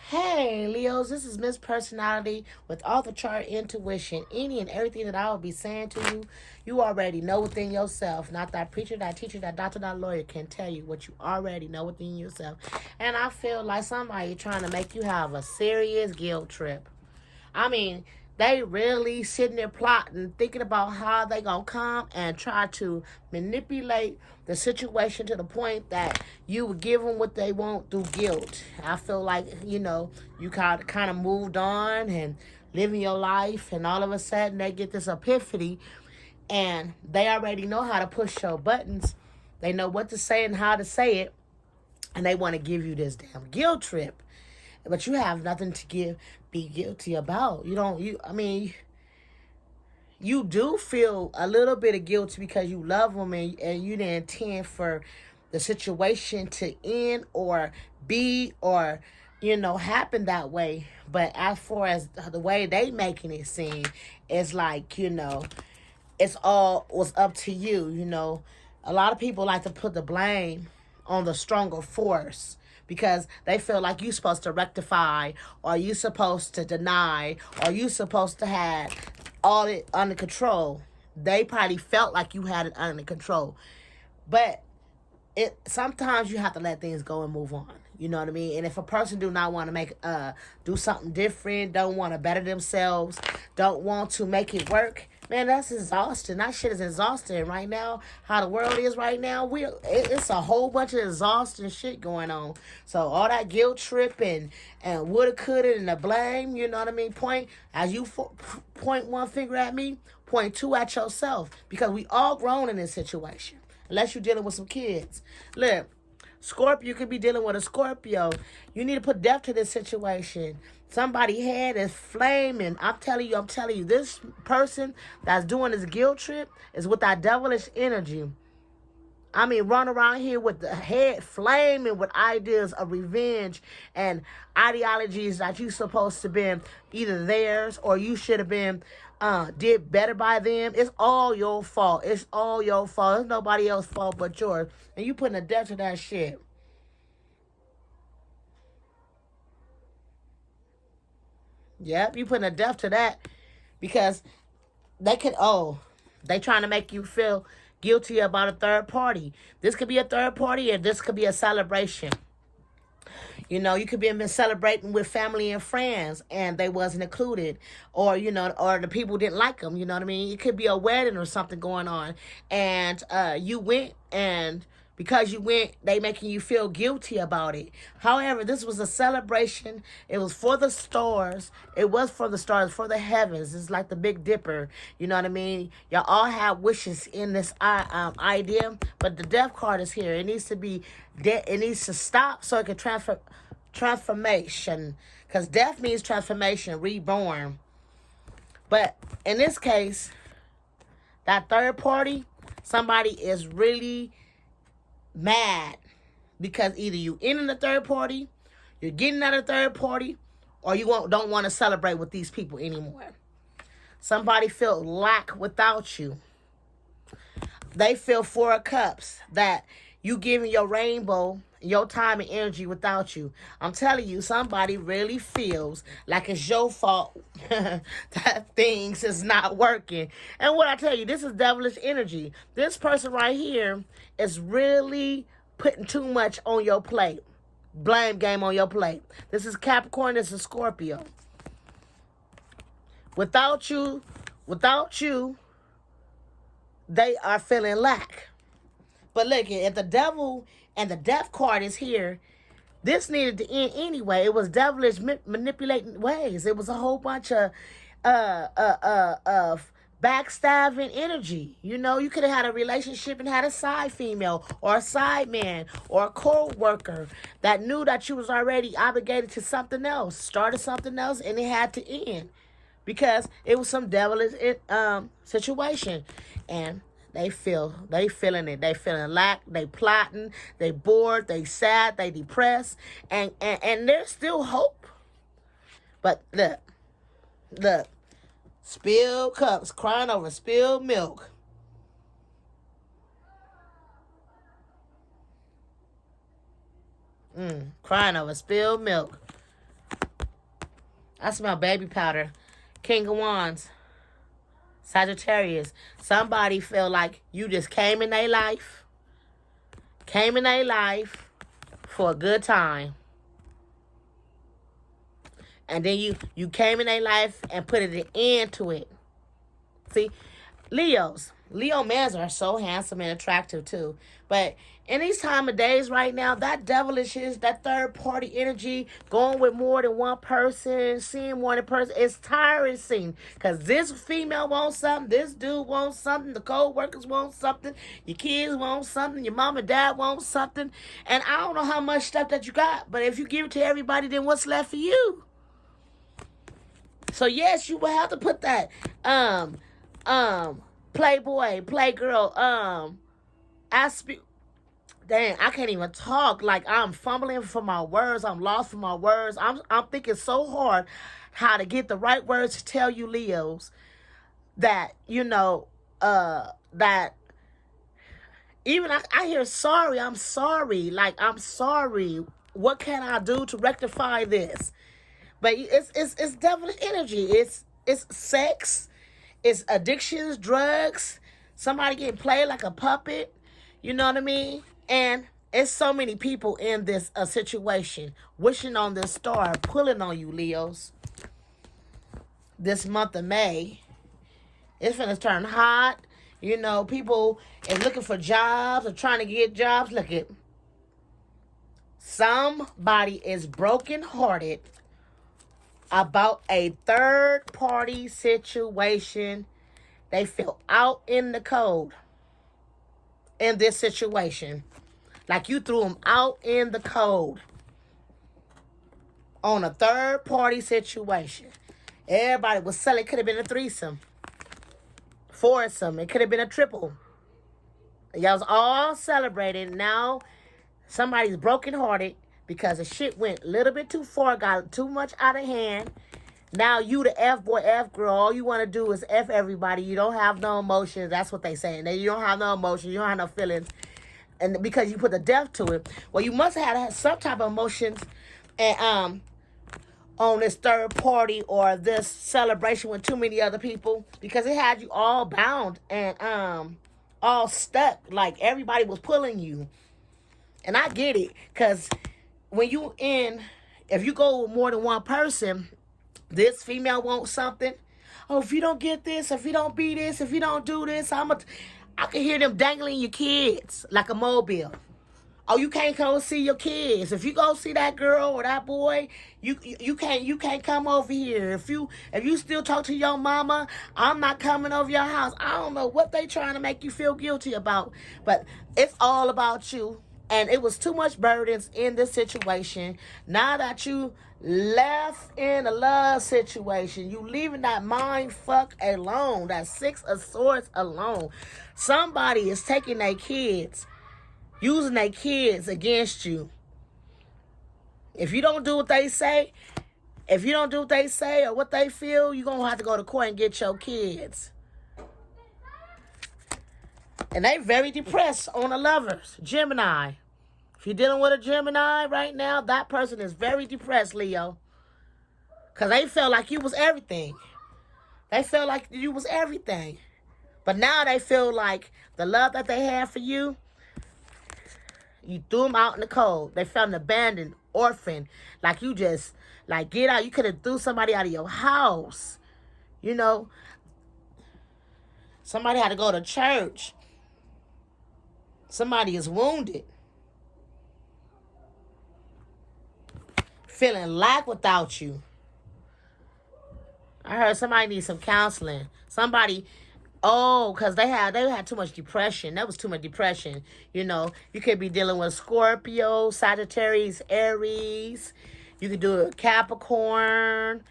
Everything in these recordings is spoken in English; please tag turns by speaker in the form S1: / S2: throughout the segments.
S1: Hey, Leos, this is Miss Personality with all the chart intuition. Any and everything that I will be saying to you, you already know within yourself. Not that preacher, that teacher, that doctor, that lawyer can tell you what you already know within yourself. And I feel like somebody trying to make you have a serious guilt trip. I mean, they really sitting there plotting, thinking about how they gonna come and try to manipulate the situation to the point that you would give them what they want through guilt. I feel like you kind of moved on and living your life, and all of a sudden they get this epiphany, and they already know how to push your buttons. They know what to say and how to say it, and they want to give you this damn guilt trip, but you have nothing to be guilty about. You do feel a little bit of guilt because you love them, and you didn't intend for the situation to end or be or happen that way. But as far as the way they making it seem, it's like it's all was up to you. A lot of people like to put the blame on the stronger force because they feel like you're supposed to rectify, or you supposed to deny, or you supposed to have all it under control. They probably felt like you had it under control. But it sometimes you have to let things go and move on. You know what I mean? And if a person do not want to do something different, don't want to better themselves, don't want to make it work, man, that's exhausting. That shit is exhausting right now. How the world is right now, it's a whole bunch of exhausting shit going on. So all that guilt trip and woulda, coulda, and the blame, you know what I mean? Point one finger at me, point two at yourself, because we all grown in this situation. Unless you're dealing with some kids. Look, Scorpio could be dealing with a Scorpio. You need to put depth to this situation. Somebody head is flaming. I'm telling you, this person that's doing this guilt trip is with that devilish energy. I mean, run around here with the head flaming with ideas of revenge and ideologies that you supposed to been either theirs or you should have been did better by them. It's all your fault. It's all your fault. It's nobody else's fault but yours. And you putting a death to that shit. Yep, you putting a death to that because they trying to make you feel guilty about a third party. This could be a third party, or this could be a celebration. You could be celebrating with family and friends and they wasn't included, or or the people didn't like them. You know what I mean? It could be a wedding or something going on, and you went, and because you went, they making you feel guilty about it. However, this was a celebration. It was for the stars. It was for the stars, for the heavens. It's like the Big Dipper. You know what I mean? Y'all all have wishes in this idea, but the death card is here. It needs to be it needs to stop so it can transformation, because death means transformation, reborn. But in this case, that third party, somebody is really mad because either you in the third party, you're getting at a third party, or you don't want to celebrate with these people anymore. Somebody feel lack without you. They feel Four of Cups, that you giving your rainbow, your time and energy without you. I'm telling you, somebody really feels like it's your fault that things is not working. And what I tell you, this is devilish energy. This person right here is really putting too much on your plate. Blame game on your plate. This is Capricorn, this is Scorpio. Without you, they are feeling lack. But look, if the devil and the death card is here, this needed to end anyway. It was devilish manipulating ways. It was a whole bunch of backstabbing energy. You could have had a relationship and had a side female or a side man or a co-worker that knew that you was already obligated to something else, started something else, and it had to end because it was some devilish situation. And they feeling it. They feeling lack. They plotting. They bored. They sad. They depressed. And there's still hope. But look, spilled cups, crying over spilled milk. Crying over spilled milk. I smell baby powder. King of Wands. Sagittarius. Somebody feel like you just came in their life. Came in their life for a good time. And then you came in their life and put an end to it. See, Leos. Leo mans are so handsome and attractive too. But in these time of days right now, that devilish is that third party energy, going with more than one person, seeing more than person, it's tiresome. Because this female wants something, this dude wants something, the co-workers want something, your kids want something, your mom and dad want something. And I don't know how much stuff that you got, but if you give it to everybody, then what's left for you? So yes, you will have to put that playboy, playgirl, dang, I can't even talk. Like, I'm fumbling for my words. I'm lost for my words. I'm thinking so hard how to get the right words to tell you, Leos, that, that even I hear sorry. I'm sorry. Like, I'm sorry. What can I do to rectify this? But it's devilish energy. It's sex. It's addictions, drugs, somebody getting played like a puppet. You know what I mean? And it's so many people in this situation wishing on this star, pulling on you, Leos. This month of May, it's finna turn hot. People is looking for jobs or trying to get jobs. Look at somebody is brokenhearted about a third party situation. They feel out in the cold in this situation. Like you threw them out in the cold on a third party situation. Everybody was selling. It could have been a threesome, foursome. It could have been a triple. Y'all was all celebrating. Now somebody's brokenhearted because the shit went a little bit too far, got too much out of hand. Now you the F boy, F girl, all you want to do is F everybody. You don't have no emotions. That's what they saying. You don't have no emotions. You don't have no feelings. And because you put the death to it. Well, you must have had some type of emotions and on this third party or this celebration with too many other people, because it had you all bound and all stuck. Like everybody was pulling you. And I get it, because when if you go with more than one person, this female wants something. Oh, if you don't get this, if you don't be this, if you don't do this, I can hear them dangling your kids like a mobile. Oh, you can't go see your kids. If you go see that girl or that boy, you can't come over here. If you still talk to your mama, I'm not coming over your house. I don't know what they trying to make you feel guilty about, but it's all about you. And it was too much burdens in this situation. Now that you left in a love situation, you leaving that mind fuck alone, that Six of Swords alone. Somebody is taking their kids, using their kids against you. If you don't do what they say, or what they feel, you're going to have to go to court and get your kids. And they very depressed on the lovers. Gemini. If you're dealing with a Gemini right now, that person is very depressed, Leo. Because they felt like you was everything. They felt like you was everything. But now they feel like the love that they had for you, you threw them out in the cold. They felt abandoned, orphan. Like you just, like, get out. You could have threw somebody out of your house. Somebody had to go to church. Somebody is wounded. Feeling lack without you. I heard somebody needs some counseling. Because they had too much depression. That was too much depression. You could be dealing with Scorpio, Sagittarius, Aries. You could do a Capricorn.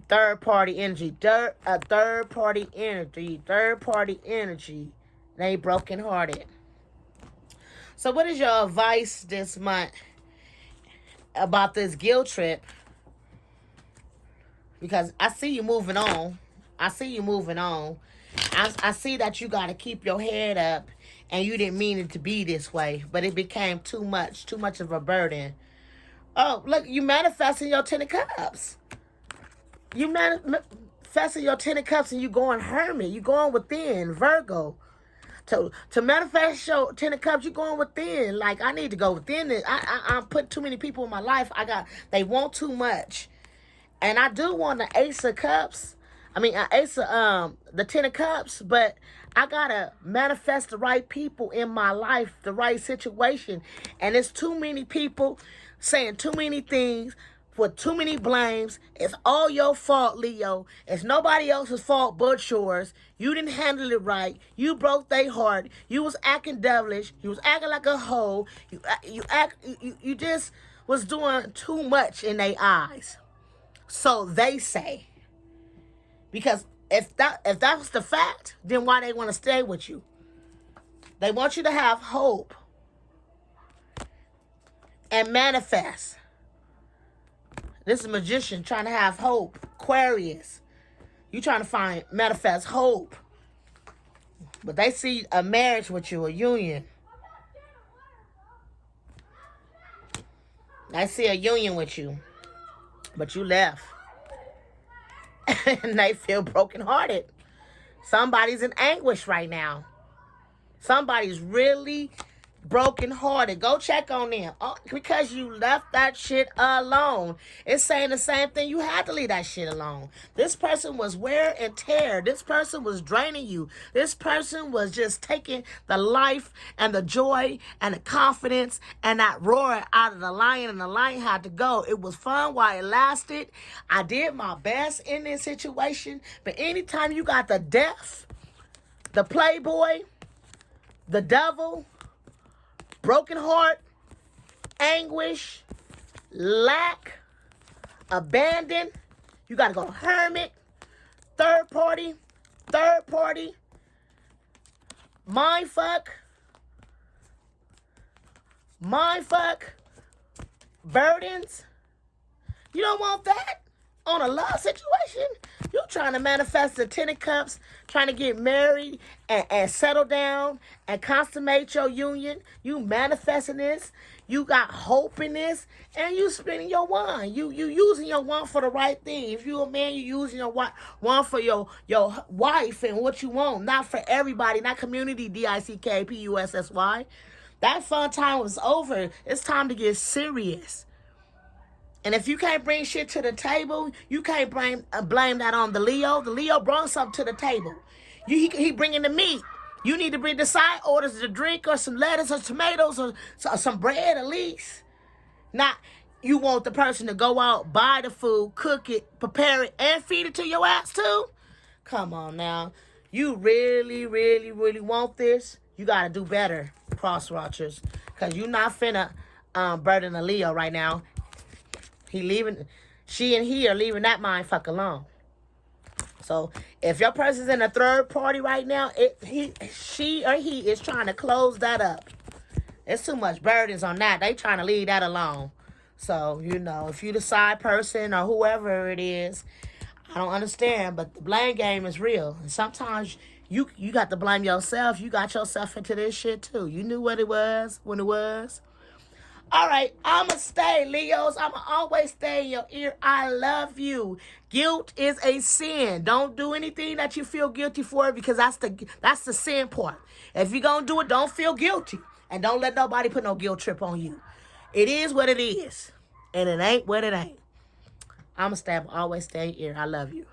S1: Third party energy. Third party energy. They broken hearted. So what is your advice this month about this guilt trip? Because I see you moving on. I see that you got to keep your head up, and you didn't mean it to be this way, but it became too much of a burden. Oh, look, you manifesting your Ten of Cups. You manifesting your 10 of cups and you going hermit. You going within, Virgo. To manifest your 10 of cups, you going within. Like, I need to go within it. I'm putting too many people in my life. They want too much. And I do want the ace of cups. I mean, the 10 of cups, but I gotta manifest the right people in my life, the right situation. And it's too many people saying too many things, for too many blames. It's all your fault, Leo. It's nobody else's fault but yours. You didn't handle it right. You broke their heart. You was acting devilish. You was acting like a hoe. You just was doing too much in their eyes. So they say. Because if that's the fact, then why they want to stay with you? They want you to have hope and manifest. This is a magician trying to have hope. Aquarius. You trying to manifest hope. But they see a marriage with you, a union. They see a union with you. But you left. And they feel brokenhearted. Somebody's in anguish right now. Somebody's really brokenhearted. Go check on them. Because you left that shit alone. It's saying the same thing. You had to leave that shit alone. This person was wear and tear. This person was draining you. This person was just taking the life and the joy and the confidence and that roar out of the lion, and the lion had to go. It was fun while it lasted. I did my best in this situation. But anytime you got the death, the playboy, the devil, broken heart, anguish, lack, abandon, you got to go hermit, third party, mind fuck, burdens. You don't want that on a love situation. You trying to manifest the 10 of cups, trying to get married and settle down and consummate your union. You manifesting this. You got hope in this, and you spending your wine. You using your wine for the right thing. If you a man, you using your wine for your wife and what you want, not for everybody, not community, DICKPUSSY. That fun time was over. It's time to get serious. And if you can't bring shit to the table, you can't blame that on the Leo. The Leo brought something to the table. He bringing the meat. You need to bring the side orders, the drink or some lettuce or tomatoes or some bread at least. Not you want the person to go out, buy the food, cook it, prepare it, and feed it to your ass too? Come on now. You really, really, really want this? You got to do better, cross watchers. Because you're not finna burden a Leo right now. She and he are leaving that mind fuck alone. So if your person's in a third party right now, she or he is trying to close that up. There's too much burdens on that. They trying to leave that alone. So, if you the side person or whoever it is, I don't understand, but the blame game is real. And sometimes you got to blame yourself. You got yourself into this shit too. You knew what it was when it was. All right, I'ma stay, Leos. I'ma always stay in your ear. I love you. Guilt is a sin. Don't do anything that you feel guilty for, because that's the sin part. If you're gonna do it, don't feel guilty. And don't let nobody put no guilt trip on you. It is what it is. And it ain't what it ain't. I'ma always stay in your ear. I love you.